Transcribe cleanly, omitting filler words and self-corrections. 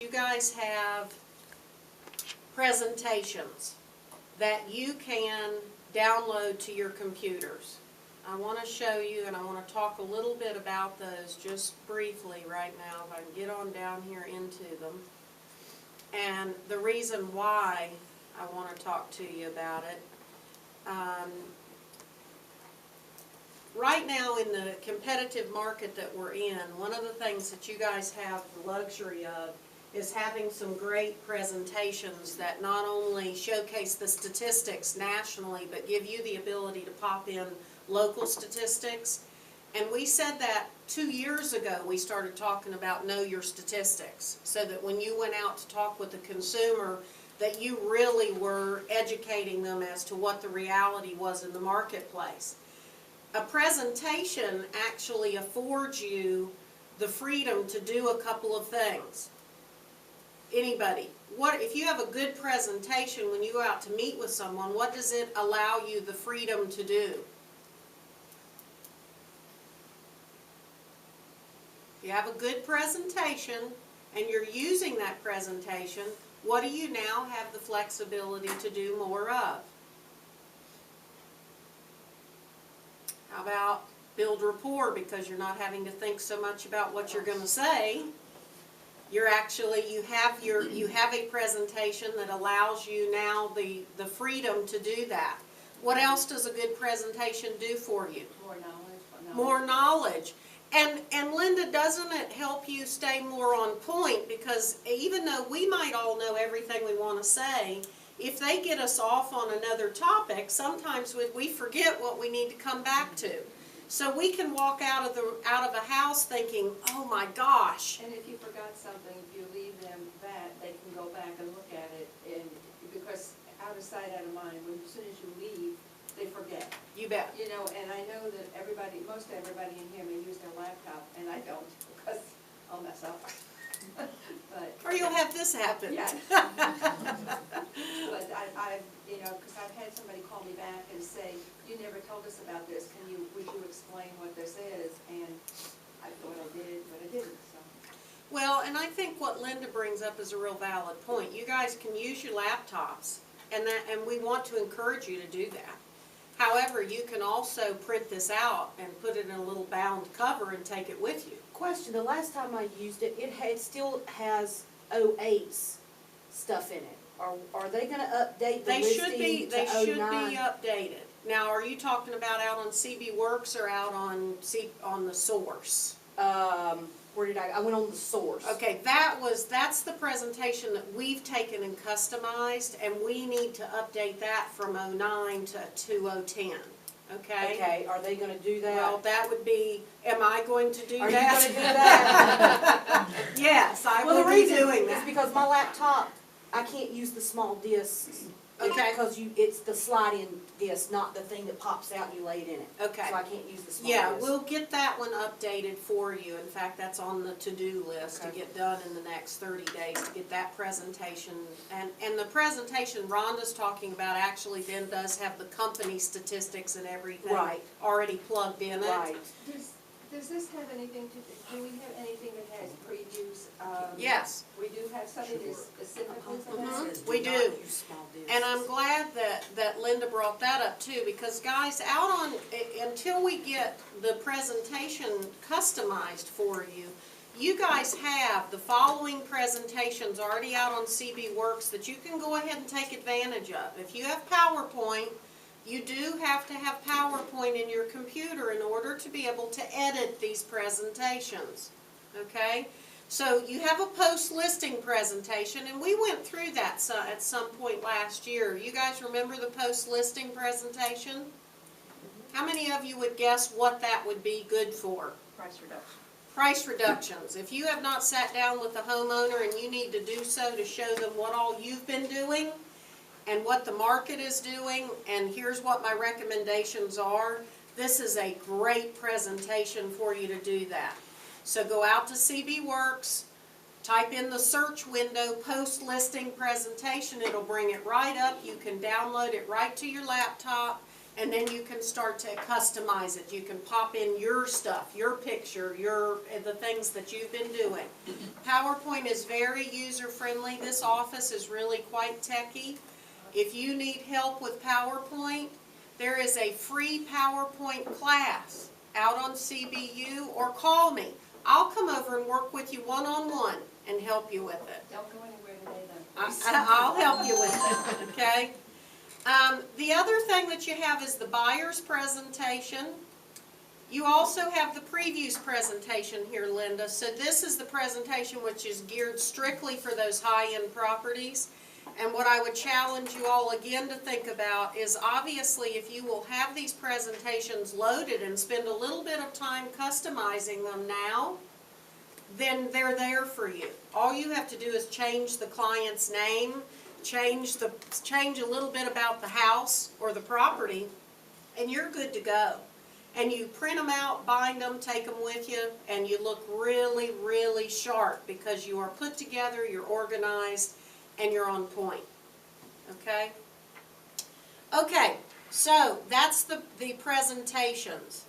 You guys have presentations that you can download to your computers. I want to show you, and I want to talk a little bit about those just briefly right now, if I can get on down here into them. And the reason why I want to talk to you about it. Right now in the competitive market that we're in, one of the things that you guys have the luxury of is having some great presentations that not only showcase the statistics nationally, but give you the ability to pop in local statistics. And we said that 2 years ago, we started talking about know your statistics, so that when you went out to talk with the consumer, that you really were educating them as to what the reality was in the marketplace. A presentation actually affords you the freedom to do a couple of things. Anybody, what if you have a good presentation when you go out to meet with someone, what does it allow you the freedom to do? If you have a good presentation and you're using that presentation, what do you now have the flexibility to do more of? How about build rapport, because you're not having to think so much about what you're going to say. You're actually, you have a presentation that allows you now the freedom to do that. What else does a good presentation do for you? More knowledge. More knowledge. And Linda, doesn't it help you stay more on point? Because even though we might all know everything we want to say, if they get us off on another topic, sometimes we forget what we need to come back to. So we can walk out of a house thinking, oh my gosh. And if you forgot something, if you leave them that, they can go back and look at it, and because out of sight, out of mind, as soon as you leave, they forget. You bet. You know, and I know that most everybody in here may use their laptop, and I don't, because I'll mess up. But, or you'll have this happen. Yeah. But I've, you know, because I've had somebody call me back and say, you never told us about this, would you explain what this is? And I thought I did, but I didn't, so. Well, and I think what Linda brings up is a real valid point. You guys can use your laptops, and we want to encourage you to do that. However, you can also print this out and put it in a little bound cover and take it with you. Question, the last time I used it, it still has 08's stuff in it. Are they going to update the listing to 09? They should be updated. Now, are you talking about out on CB Works or out on the source? Where did I went on the source. Okay, that's the presentation that we've taken and customized, and we need to update that from 09 to 2010. Okay? Okay, are they going to do that? Well, that would be, am I going to do that? Are you going to do that? Yes, I will be doing that. It's because my laptop, I can't use the small discs. Okay. Because it's the slide-in disc, not the thing that pops out and you lay it in it. Okay. So I can't use the small Yeah, disc. we'll get that one updated for you. In fact, that's on the to-do list to get done in the next 30 days to get that presentation. And the presentation Rhonda's talking about actually then does have the company statistics and everything already plugged in it. Right. Does this have anything do we have anything that has previews? Yes. We do have something that's specifically for that? We do. And I'm glad that Linda brought that up too, because guys, until we get the presentation customized for you, you guys have the following presentations already out on CB Works that you can go ahead and take advantage of. If you have PowerPoint, you do have to have PowerPoint in your computer in order to be able to edit these presentations, okay? So you have a post-listing presentation, and we went through that at some point last year. You guys remember the post-listing presentation? How many of you would guess what that would be good for? Price reduction. Price reductions. If you have not sat down with the homeowner and you need to do so to show them what all you've been doing, and what the market is doing, and here's what my recommendations are, this is a great presentation for you to do that. So go out to CB Works, type in the search window, post listing presentation, it'll bring it right up. You can download it right to your laptop. and then you can start to customize it. You can pop in your stuff, your picture, the things that you've been doing. PowerPoint is very user-friendly. This office is really quite techy. If you need help with PowerPoint, there is a free PowerPoint class out on CBU, or call me. I'll come over and work with you one-on-one and help you with it. Don't go anywhere today then. I'll help you with it, okay? The other thing that you have is the buyer's presentation. You also have the previews presentation here, Linda. So this is the presentation which is geared strictly for those high-end properties. And what I would challenge you all again to think about is, obviously, if you will have these presentations loaded and spend a little bit of time customizing them now, then they're there for you. All you have to do is change the client's name, change a little bit about the house or the property, and you're good to go. And you print them out, bind them, take them with you, and you look really, really sharp because you are put together, you're organized, and you're on point. Okay? Okay, so that's the presentations.